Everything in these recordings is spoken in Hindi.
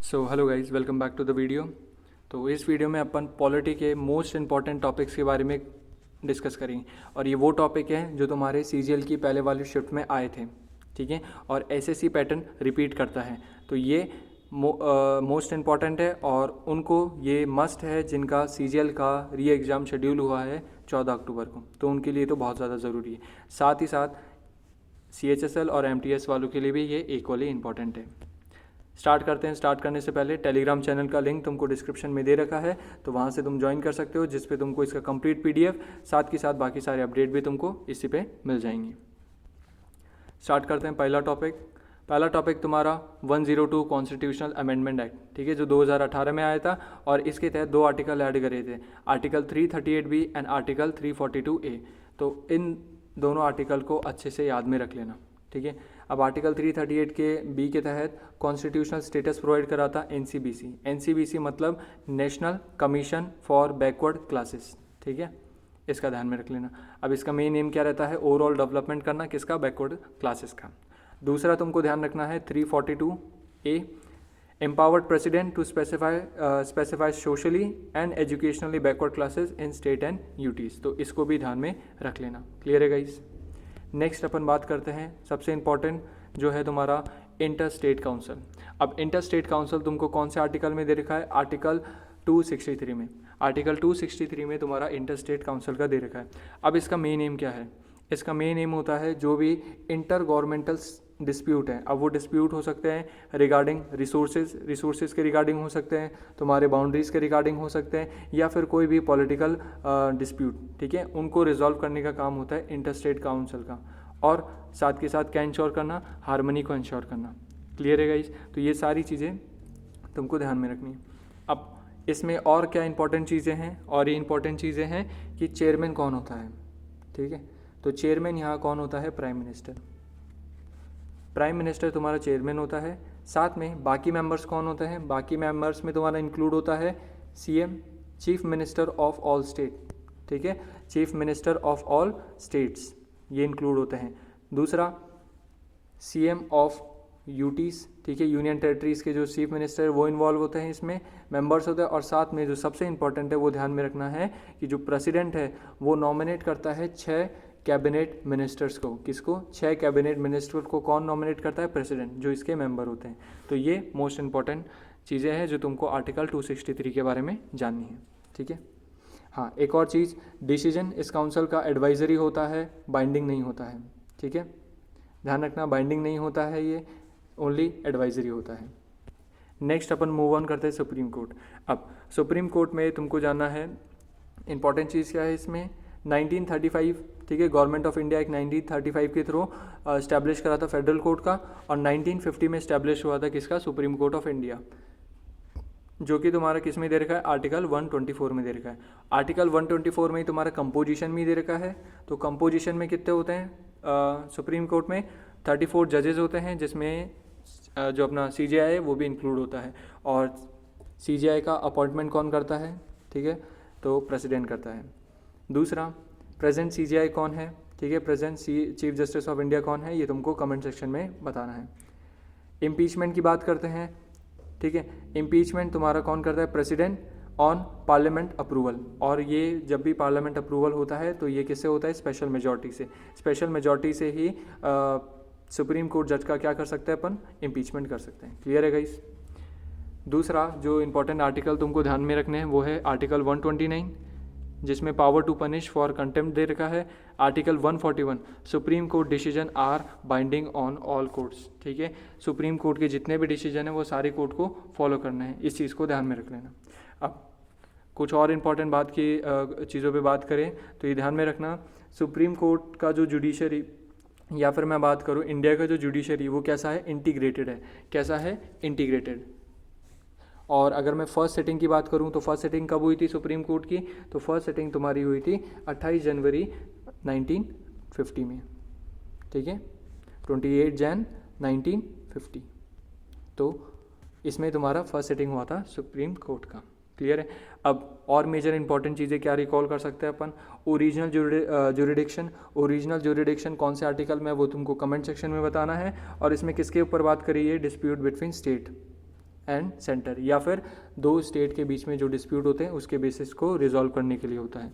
So hello guys, welcome back to the video. तो इस वीडियो में अपन पॉलिटी के मोस्ट इंपॉर्टेंट टॉपिक्स के बारे में डिस्कस करेंगे। और ये वो टॉपिक हैं जो तुम्हारे सीजीएल की पहले वाली शिफ्ट में आए थे, ठीक है। और एसएससी पैटर्न रिपीट करता है, तो ये मोस्ट इम्पॉर्टेंट है और उनको ये मस्ट है जिनका सीजीएल का री एग्ज़ाम शेड्यूल हुआ है 14 अक्टूबर को, तो उनके लिए तो बहुत ज़्यादा ज़रूरी है। साथ ही साथ सीएचएसएल और एमटीएस वालों के लिए भी ये इक्वली इम्पॉर्टेंट है। स्टार्ट करते हैं। स्टार्ट करने से पहले टेलीग्राम चैनल का लिंक तुमको डिस्क्रिप्शन में दे रखा है, तो वहाँ से तुम ज्वाइन कर सकते हो, जिस पे तुमको इसका कंप्लीट पीडीएफ साथ के साथ बाकी सारे अपडेट भी तुमको इसी पे मिल जाएंगे। स्टार्ट करते हैं। पहला टॉपिक तुम्हारा 102 कॉन्स्टिट्यूशनल अमेंडमेंट एक्ट, ठीक है, जो 2018 में आया था और इसके तहत दो आर्टिकल ऐड करे थे, article 338B and article 342A। तो इन दोनों आर्टिकल को अच्छे से याद में रख लेना, ठीक है। अब आर्टिकल 338 के बी के तहत कॉन्स्टिट्यूशनल स्टेटस प्रोवाइड कराता एनसीबीसी। एनसीबीसी मतलब national commission for backward classes, ठीक है, इसका ध्यान में रख लेना। अब इसका मेन एम क्या रहता है? ओवरऑल डेवलपमेंट करना, किसका? बैकवर्ड क्लासेस का। दूसरा तुमको ध्यान रखना है 342A, empowered president to specify socially and educationally backward classes in state and UTs, तो इसको भी ध्यान में रख लेना। क्लियर है गाइस? नेक्स्ट अपन बात करते हैं, सबसे इंपॉर्टेंट जो है तुम्हारा इंटर स्टेट काउंसिल। अब इंटर स्टेट काउंसिल तुमको कौन से आर्टिकल में दे रखा है? आर्टिकल 263 में। आर्टिकल 263 में तुम्हारा इंटर स्टेट काउंसिल का दे रखा है। अब इसका मेन एम क्या है? इसका मेन एम होता है जो भी इंटर गवर्नमेंटल डिस्प्यूट है, अब वो डिस्प्यूट हो सकते हैं रिगार्डिंग रिसोर्सेज के रिगार्डिंग हो सकते हैं, तुम्हारे बाउंड्रीज के रिगार्डिंग हो सकते हैं, या फिर कोई भी पॉलिटिकल डिस्प्यूट, ठीक है, उनको रिजॉल्व करने का काम होता है इंटर स्टेट काउंसिल का। और साथ के साथ क्या इंश्योर करना? हार्मनी को इंश्योर करना। क्लियर है गाइस? तो ये सारी चीज़ें तुमको ध्यान में रखनी है। अब इसमें और क्या इंपॉर्टेंट चीज़ें हैं? और ये इंपॉर्टेंट चीज़ें हैं कि चेयरमैन कौन होता है, ठीक है। तो चेयरमैन यहाँ कौन होता है? Prime minister. प्राइम मिनिस्टर तुम्हारा चेयरमैन होता है। साथ में बाकी मेंबर्स कौन होते हैं? बाकी मेंबर्स में तुम्हारा इंक्लूड होता है CM, chief minister of all state, ठीक है, chief minister of all states, ये इंक्लूड होते हैं। दूसरा सीएम ऑफ यूटीज, ठीक है, यूनियन टेरिटरीज के जो चीफ मिनिस्टर वो इन्वॉल्व होते हैं, इसमें मेंबर्स होते हैं। और साथ में जो सबसे इंपॉर्टेंट है वो ध्यान में रखना है कि जो प्रेसिडेंट है वो नॉमिनेट करता है 6 कैबिनेट मिनिस्टर्स को। किसको? 6 कैबिनेट मिनिस्टर को कौन नॉमिनेट करता है? प्रेसिडेंट, जो इसके मेंबर होते हैं। तो ये मोस्ट इंपॉर्टेंट चीज़ें हैं जो तुमको आर्टिकल 263 के बारे में जाननी है, ठीक है। हाँ, एक और चीज़, डिसीजन इस काउंसिल का एडवाइजरी होता है, बाइंडिंग नहीं होता है, ठीक है, ध्यान रखना, बाइंडिंग नहीं होता है, ये ओनली एडवाइजरी होता है। नेक्स्ट अपन मूव ऑन करते हैं सुप्रीम कोर्ट। अब सुप्रीम कोर्ट में तुमको जानना है इंपॉर्टेंट चीज़ क्या है इसमें? 1935, ठीक है, गवर्नमेंट ऑफ इंडिया एक 1935 के थ्रू इस्टेब्लिश करा था फेडरल कोर्ट का, और 1950 में इस्टेब्लिश हुआ था किसका? सुप्रीम कोर्ट ऑफ इंडिया, जो कि तुम्हारा किस में दे रखा है? आर्टिकल 124 में दे रखा है। आर्टिकल 124 में ही तुम्हारा कंपोजिशन भी दे रखा है। तो कंपोजिशन में कितने होते हैं? सुप्रीम कोर्ट में 34 जजेस होते हैं, जिसमें जो अपना सीजेआई है वो भी इंक्लूड होता है। और सीजेआई का अपॉइंटमेंट कौन करता है? ठीक है, तो प्रेसिडेंट करता है। दूसरा, प्रेजेंट सीजेआई कौन है? ठीक है, present chief justice of India कौन है? ये तुमको कमेंट सेक्शन में बताना है। इम्पीचमेंट की बात करते हैं, ठीक है, इम्पीचमेंट तुम्हारा कौन करता है? President on parliament approval. और ये जब भी पार्लियामेंट अप्रूवल होता है तो ये किससे होता है? स्पेशल मेजॉरिटी से। स्पेशल मेजॉरिटी से ही सुप्रीम कोर्ट जज का क्या कर सकते हैं अपन? इम्पीचमेंट कर सकते हैं। क्लियर है गाइस? दूसरा जो इंपॉर्टेंट आर्टिकल तुमको ध्यान में रखने हैं वो है आर्टिकल 129, जिसमें power to punish for contempt दे रखा है। Article 141, supreme court decision are binding on all courts, ठीक है, सुप्रीम कोर्ट के जितने भी डिसीजन है वो सारे कोर्ट को फॉलो करना है, इस चीज़ को ध्यान में रख लेना। अब कुछ और इम्पॉर्टेंट बात की चीज़ों पे बात करें तो ये ध्यान में रखना, सुप्रीम कोर्ट का जो जुडिशरी, या फिर मैं बात करूँ इंडिया का जो जुडिशरी, वो कैसा है? इंटीग्रेटेड है। कैसा है? इंटीग्रेटेड। और अगर मैं फर्स्ट सेटिंग की बात करूं तो फर्स्ट सेटिंग कब हुई थी सुप्रीम कोर्ट की? तो फर्स्ट सेटिंग तुम्हारी हुई थी 28 जनवरी 1950 में, ठीक है, 28 जन 1950। तो इसमें तुम्हारा फर्स्ट सेटिंग हुआ था सुप्रीम कोर्ट का। क्लियर है? अब और मेजर इंपॉर्टेंट चीज़ें क्या रिकॉल कर सकते हैं अपन? Original jurisdiction. ओरिजिनल ज्यूरिडिक्शन कौन से आर्टिकल में, वो तुमको कमेंट सेक्शन में बताना है। और इसमें किसके ऊपर बात करी है? Dispute between state. And centre, या फिर दो स्टेट के बीच में जो डिस्प्यूट होते हैं उसके बेसिस को रिजॉल्व करने के लिए होता है।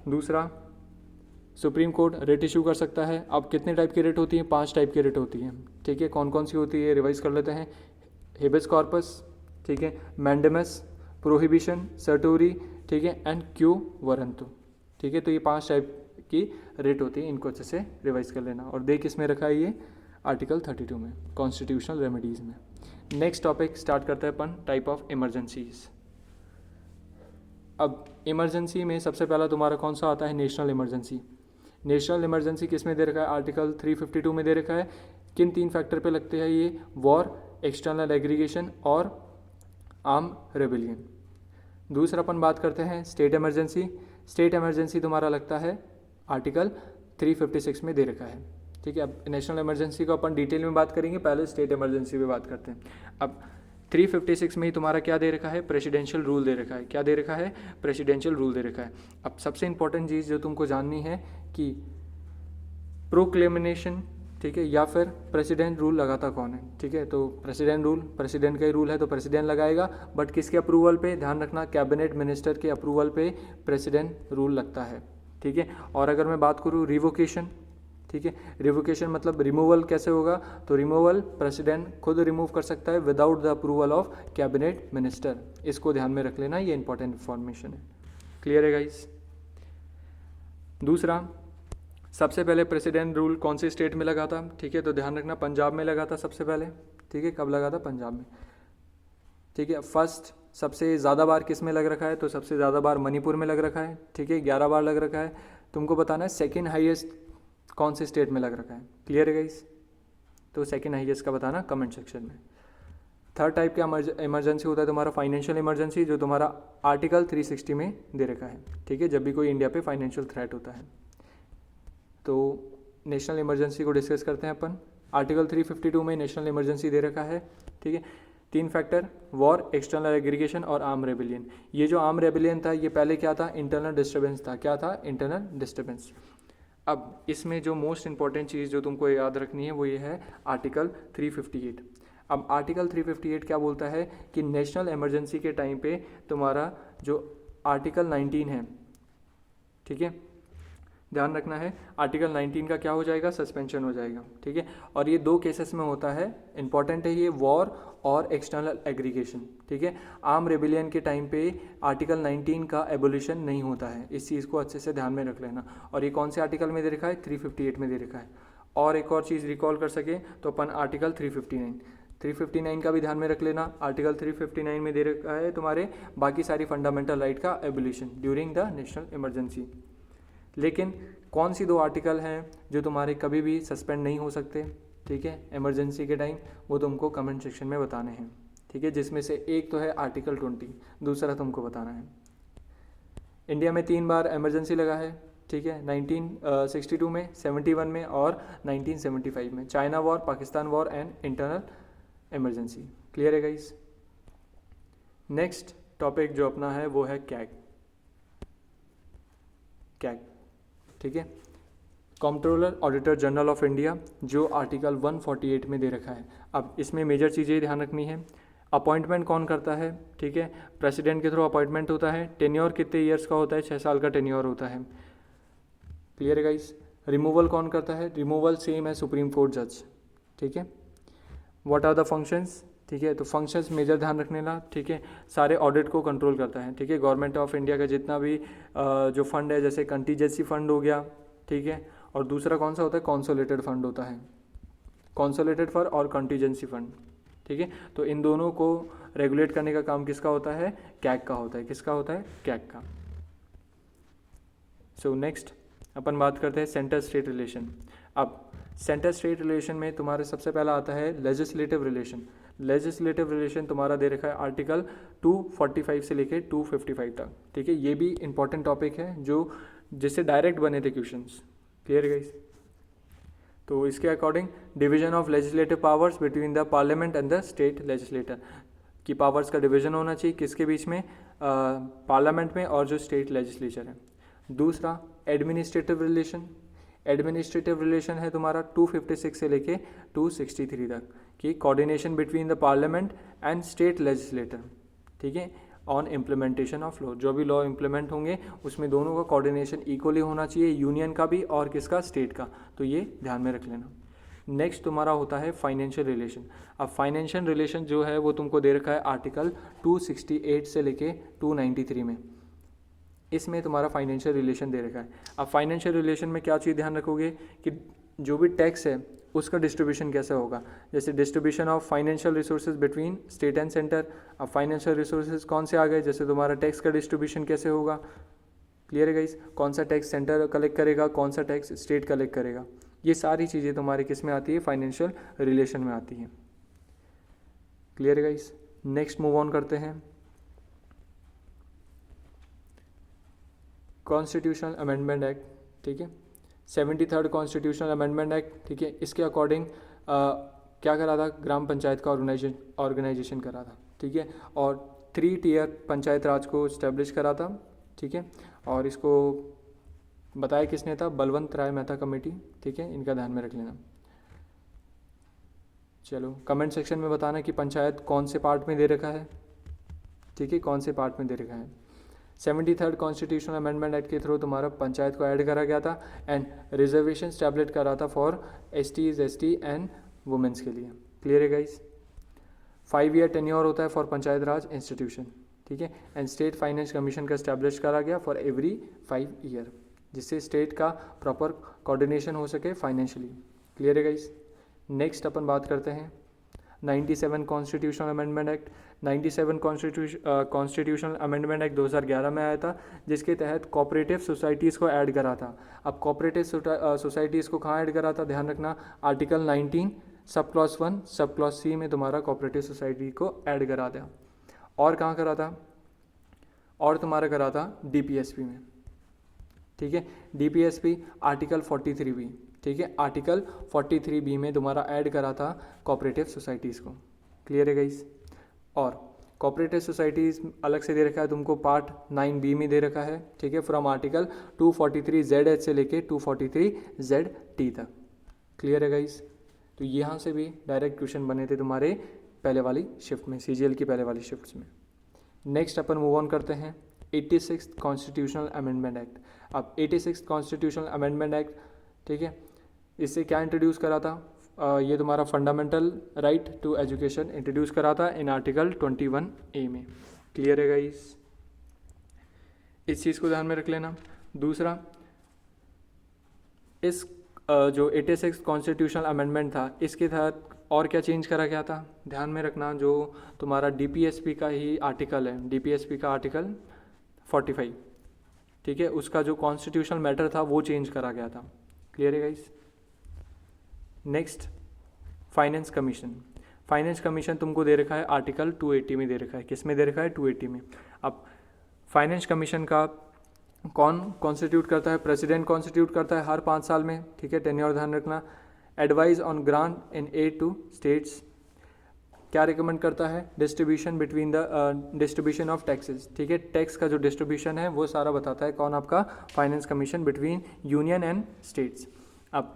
दूसरा, सुप्रीम कोर्ट रिट इशू कर सकता है। अब कितने टाइप की रिट होती हैं? 5 टाइप की रिट होती हैं, ठीक है। कौन कौन सी होती है रिवाइज कर लेते हैं। हेबियस कॉर्पस, ठीक है, मैंडेमस, प्रोहिबिशन, सर्टोरी, ठीक है, एंड क्यू वरंतु, ठीक है। तो ये 5 टाइप की रिट होती है, इनको अच्छे से रिवाइज कर लेना। और देख किसमें रखा है ये? आर्टिकल 32 में, कॉन्स्टिट्यूशनल रेमेडीज़ में। नेक्स्ट टॉपिक स्टार्ट करते हैं अपन, टाइप ऑफ इमरजेंसीज। अब इमरजेंसी में सबसे पहला तुम्हारा कौन सा आता है? National emergency. नेशनल इमरजेंसी किस में दे रखा है? आर्टिकल 352 में दे रखा है। किन 3 फैक्टर पे लगते हैं ये? वॉर, एक्सटर्नल एग्रीगेशन और आर्म रेबेलियन। दूसरा अपन बात करते हैं स्टेट इमरजेंसी। स्टेट इमरजेंसी तुम्हारा लगता है आर्टिकल 356 में दे रखा है, ठीक है। अब नेशनल इमरजेंसी को अपन डिटेल में बात करेंगे, पहले स्टेट इमरजेंसी पे बात करते हैं। अब 356 में ही तुम्हारा क्या दे रखा है? प्रेसिडेंशियल रूल दे रखा है। क्या दे रखा है? प्रेसिडेंशियल रूल दे रखा है। अब सबसे इंपॉर्टेंट चीज़ जो तुमको जाननी है कि प्रोक्लेमिनेशन, ठीक है, या फिर प्रेसिडेंट रूल लगाता कौन है, ठीक है। तो प्रेसिडेंट रूल, प्रेसिडेंट का ही रूल है तो प्रेसिडेंट लगाएगा, बट किसके अप्रूवल पे? ध्यान रखना, कैबिनेट मिनिस्टर के अप्रूवल पे प्रेसिडेंट रूल लगता है, ठीक है। और अगर मैं बात करूँ रिवोकेशन, ठीक है, रिवोकेशन मतलब रिमूवल कैसे होगा? तो रिमूवल प्रेसिडेंट खुद रिमूव कर सकता है without the approval of cabinet minister. इसको ध्यान में रख लेना, ये इंपॉर्टेंट इन्फॉर्मेशन है। क्लियर है गाइस? दूसरा, सबसे पहले प्रेसिडेंट रूल कौन से स्टेट में लगा था? ठीक है, तो ध्यान रखना पंजाब में लगा था सबसे पहले, ठीक है। कब लगा था? पंजाब में, ठीक है। फर्स्ट सबसे ज़्यादा बार किस में लग रखा है? तो सबसे ज़्यादा बार मणिपुर में लग रखा है, ठीक है, 11 बार लग रखा है। तुमको बताना है सेकेंड हाईएस्ट कौन से स्टेट में लग रखा है। क्लियर है गाइस? तो सेकेंड हाईएस्ट का बताना कमेंट सेक्शन में। थर्ड टाइप का इमरजेंसी होता है तुम्हारा फाइनेंशियल इमरजेंसी, जो तुम्हारा आर्टिकल 360 में दे रखा है, ठीक है, जब भी कोई इंडिया पे फाइनेंशियल थ्रेट होता है। तो नेशनल इमरजेंसी को डिस्कस करते हैं अपन। आर्टिकल 352 में नेशनल इमरजेंसी दे रखा है, ठीक है। 3 फैक्टर, वॉर, एक्सटर्नल एग्रीगेशन और आर्म रेबिलियन। ये जो आर्म रेबिलियन था ये पहले क्या था? इंटरनल डिस्टर्बेंस था। क्या था? Internal disturbance. अब इसमें जो मोस्ट इंपॉर्टेंट चीज़ जो तुमको याद रखनी है वो ये है आर्टिकल 358। अब आर्टिकल 358 क्या बोलता है कि नेशनल इमरजेंसी के टाइम पे तुम्हारा जो आर्टिकल 19 है, ठीक है, ध्यान रखना है, आर्टिकल 19 का क्या हो जाएगा? सस्पेंशन हो जाएगा, ठीक है। और ये 2 केसेस में होता है, इंपॉर्टेंट है ये, वॉर और एक्सटर्नल एग्रीगेशन, ठीक है। आर्म रेबिलियन के टाइम पे आर्टिकल 19 का एबोलिशन नहीं होता है, इस चीज़ को अच्छे से ध्यान में रख लेना। और ये कौन से आर्टिकल में दे रखा है? 358 में दे रखा है। और एक और चीज़ रिकॉल कर सके तो अपन आर्टिकल 359 का भी ध्यान में रख लेना। आर्टिकल 359 में दे रखा है तुम्हारे बाकी सारी फंडामेंटल राइट का abolition during the national emergency. लेकिन कौन सी 2 आर्टिकल हैं जो तुम्हारे कभी भी सस्पेंड नहीं हो सकते, ठीक है, इमरजेंसी के टाइम, वो तुमको कमेंट सेक्शन में बताने हैं, ठीक है। जिसमें से एक तो है आर्टिकल 20, दूसरा तुमको बताना है। इंडिया में 3 बार इमरजेंसी लगा है, ठीक है, 1962 में, 71 में और 1975 में। China war, Pakistan war and internal emergency. Clear है गाइस? नेक्स्ट टॉपिक जो अपना है वो है कैग, ठीक है, controller auditor general of India, जो आर्टिकल 148 में दे रखा है। अब इसमें मेजर चीज़ें ध्यान रखनी है। अपॉइंटमेंट कौन करता है? ठीक है, प्रेसिडेंट के थ्रू अपॉइंटमेंट होता है। टेन्योर कितने ईयर्स का होता है? 6 साल का टेन्योर होता है। क्लियर है गाइस? रिमूवल कौन करता है? रिमूवल सेम है सुप्रीम कोर्ट जज, ठीक है। What are the functions? ठीक है, तो फंक्शंस मेजर ध्यान रखने ला, ठीक है। सारे ऑडिट को कंट्रोल करता है, ठीक है। गवर्नमेंट ऑफ इंडिया का जितना भी जो फंड है, जैसे कंटीजेंसी फंड हो गया, ठीक है, और दूसरा कौन सा होता है? कॉन्सोलेटेड फंड होता है, कॉन्सोलेटेड फंड और कंटीजेंसी फंड, ठीक है। तो इन दोनों को रेगुलेट करने का काम किसका होता है? कैग का होता है। किसका होता है? कैग का। सो नेक्स्ट अपन बात करते हैं सेंटर स्टेट रिलेशन। अब सेंटर स्टेट रिलेशन में तुम्हारे सबसे पहला आता है लेजिस्लेटिव रिलेशन। लेजिस्लेटिव रिलेशन तुम्हारा दे रखा है आर्टिकल 245 से लेके 255 तक, ठीक है। ये भी इंपॉर्टेंट टॉपिक है जो जिससे डायरेक्ट बने थे क्वेश्चंस। Clear guys? तो इसके according division of legislative powers between the parliament and the state legislator की पावर्स का डिवीजन होना चाहिए किसके बीच में? पार्लियामेंट में और जो स्टेट लेजिस्लेचर है। दूसरा एडमिनिस्ट्रेटिव रिलेशन। एडमिनिस्ट्रेटिव रिलेशन है तुम्हारा 256 से लेके 263 तक कि coordination between the parliament and state legislator, ठीक है, ऑन इम्प्लीमेंटेशन ऑफ लॉ। जो भी लॉ इम्प्लीमेंट होंगे उसमें दोनों का कोऑर्डिनेशन इक्वली होना चाहिए, यूनियन का भी और किसका, स्टेट का। तो ये ध्यान में रख लेना। नेक्स्ट तुम्हारा होता है फाइनेंशियल रिलेशन। अब फाइनेंशियल रिलेशन जो है वो तुमको दे रखा है आर्टिकल 268 से लेके 293 में, इसमें तुम्हारा फाइनेंशियल रिलेशन दे रखा है। अब फाइनेंशियल रिलेशन में क्या चीज़ ध्यान रखोगे कि जो भी टैक्स है उसका डिस्ट्रीब्यूशन कैसे होगा, जैसे distribution of financial resources between state and centre. अब फाइनेंशियल रिसोर्सेज कौन से आ गए, जैसे तुम्हारा टैक्स का डिस्ट्रीब्यूशन कैसे होगा, क्लियर है गाइस, कौन सा टैक्स सेंटर कलेक्ट करेगा, कौन सा टैक्स स्टेट कलेक्ट करेगा, ये सारी चीज़ें तुम्हारे किस में आती है, फाइनेंशियल रिलेशन में आती हैं। क्लियर है गाइस। नेक्स्ट मूव ऑन करते हैं कॉन्स्टिट्यूशनल अमेंडमेंट एक्ट, ठीक है, 73rd कॉन्स्टिट्यूशनल अमेंडमेंट एक्ट, ठीक है। इसके अकॉर्डिंग क्या करा था, ग्राम पंचायत का ऑर्गेनाइजेशन करा था, ठीक है, और 3 टियर पंचायत राज को इस्टेब्लिश करा था, ठीक है, और इसको बताया किसने था, बलवंत राय मेहता कमेटी, ठीक है, इनका ध्यान में रख लेना। चलो कमेंट सेक्शन में बताना कि पंचायत कौन से पार्ट में दे रखा है, ठीक है, कौन से पार्ट में दे रखा है। 73rd कॉन्स्टिट्यूशनल अमेंडमेंट एक्ट के थ्रू तुम्हारा पंचायत को ऐड करा गया था एंड रिजर्वेशन स्टैब्लिश करा था for STs ST and women's के लिए। क्लियर है गाइस। 5 ईयर टेन्योर होता है फॉर पंचायत राज इंस्टीट्यूशन, ठीक है, एंड स्टेट फाइनेंस कमीशन का स्टैब्लिश करा गया फॉर एवरी 5 ईयर, जिससे स्टेट का प्रॉपर कोऑर्डिनेशन हो सके फाइनेंशियली। क्लियर है गाइस। नेक्स्ट अपन बात करते हैं 97 constitutional amendment act. 97 constitutional amendment act 2011 में आया था, जिसके तहत कोऑपरेटिव सोसाइटीज़ को ऐड करा था। अब कोऑपरेटिव सोसाइटीज़ को कहाँ ऐड करा था, ध्यान रखना, article 19 sub clause 1 sub clause C में तुम्हारा कोऑपरेटिव सोसाइटी को ऐड करा था। और कहाँ करा था, और तुम्हारा करा था DPSP में, ठीक है, DPSP आर्टिकल 43B, ठीक है, आर्टिकल 43B में तुम्हारा ऐड करा था कोऑपरेटिव सोसाइटीज़ को। क्लियर है गाइस। और कोऑपरेटिव सोसाइटीज़ अलग से दे रखा है तुमको, पार्ट 9B में दे रखा है, ठीक है, फ्रॉम आर्टिकल 243ZH से लेके 243ZT तक। क्लियर है गाइस। तो यहाँ से भी डायरेक्ट क्वेश्चन बने थे तुम्हारे पहले वाली शिफ्ट में, CGL की पहले वाली शिफ्ट में। नेक्स्ट अपन मूव ऑन करते हैं 86th कॉन्स्टिट्यूशनल अमेंडमेंट एक्ट। अब 86th कॉन्स्टिट्यूशनल अमेंडमेंट एक्ट, ठीक है, इससे क्या इंट्रोड्यूस करा था, ये तुम्हारा fundamental right to education introduce करा था इन आर्टिकल 21A में। क्लियर है गाइस, इस चीज़ को ध्यान में रख लेना। दूसरा, इस जो 86th कॉन्स्टिट्यूशनल अमेंडमेंट था, इसके तहत और क्या चेंज करा गया था, ध्यान में रखना, जो तुम्हारा DPSP का ही आर्टिकल है, DPSP का आर्टिकल 45, ठीक है, उसका जो कॉन्स्टिट्यूशनल मैटर था वो चेंज करा गया था। क्लियर है guys. Next, finance commission. Finance commission तुमको दे रखा है आर्टिकल 280 में दे रखा है। किस में दे रखा है, 280 में। अब फाइनेंस कमीशन का कौन कॉन्स्टिट्यूट करता है, प्रेसिडेंट कॉन्स्टिट्यूट करता है हर 5 साल में, ठीक है, टेन्योर ध्यान रखना। Advise on grant in aid to states, क्या रिकमेंड करता है, distribution between the distribution of taxes, ठीक है, टैक्स का जो डिस्ट्रीब्यूशन है वो सारा बताता है कौन, आपका finance commission between union and states. अब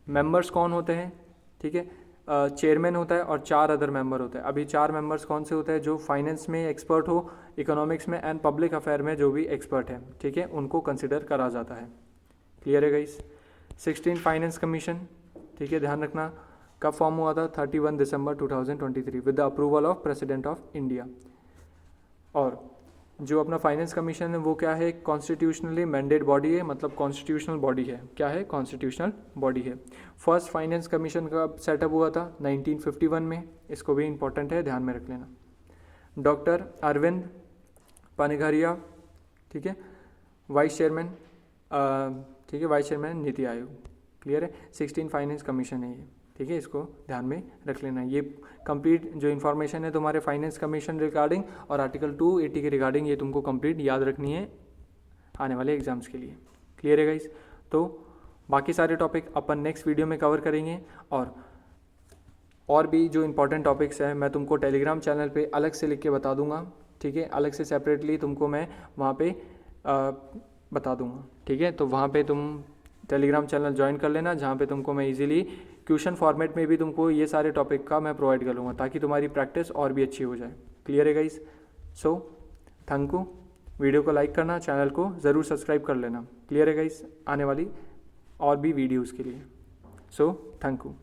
मेंबर्स कौन होते हैं, ठीक है, चेयरमैन होता है और 4 अदर मेंबर होते हैं। अभी 4 मेंबर्स कौन से होते हैं, जो फाइनेंस में एक्सपर्ट हो, इकोनॉमिक्स में एंड पब्लिक अफेयर में जो भी एक्सपर्ट है, ठीक है, उनको कंसिडर करा जाता है। क्लियर है गाइस। 16 फाइनेंस कमीशन, ठीक है, ध्यान रखना, कब फॉर्म हुआ था, 31 दिसंबर 2023 with the approval of president of India. और जो अपना फाइनेंस कमीशन है वो क्या है, कॉन्स्टिट्यूशनली मैंडेट बॉडी है, मतलब कॉन्स्टिट्यूशनल बॉडी है। क्या है, कॉन्स्टिट्यूशनल बॉडी है। फर्स्ट फाइनेंस कमीशन का सेटअप हुआ था 1951 में, इसको भी इंपॉर्टेंट है, ध्यान में रख लेना। डॉक्टर अरविंद पनघरिया, ठीक है, वाइस चेयरमैन, ठीक है, vice chairman NITI Aayog. Clear है। 16 फाइनेंस कमीशन है ये, ठीक है, इसको ध्यान में रख लेना। ये कंप्लीट जो इन्फॉर्मेशन है तुम्हारे फाइनेंस कमीशन रिगार्डिंग और आर्टिकल 280 के रिगार्डिंग, ये तुमको कंप्लीट याद रखनी है आने वाले एग्जाम्स के लिए। क्लियर है गाइस। तो बाकी सारे टॉपिक अपन नेक्स्ट वीडियो में कवर करेंगे, और भी जो इंपॉर्टेंट टॉपिक्स हैं मैं तुमको टेलीग्राम चैनल पे अलग से लिख के बता दूंगा, ठीक है, अलग से सेपरेटली तुमको मैं वहाँ पे बता दूंगा, ठीक है। तो वहाँ पे तुम टेलीग्राम चैनल ज्वाइन कर लेना, जहाँ पे तुमको मैं इजीली क्वेश्चन फॉर्मेट में भी तुमको ये सारे टॉपिक का मैं प्रोवाइड कर लूँगा, ताकि तुम्हारी प्रैक्टिस और भी अच्छी हो जाए। क्लियर है guys? So thank you. Video को लाइक करना, चैनल को ज़रूर सब्सक्राइब कर लेना। क्लियर है गाइस? आने वाली और भी वीडियोज़ के लिए। So thank you.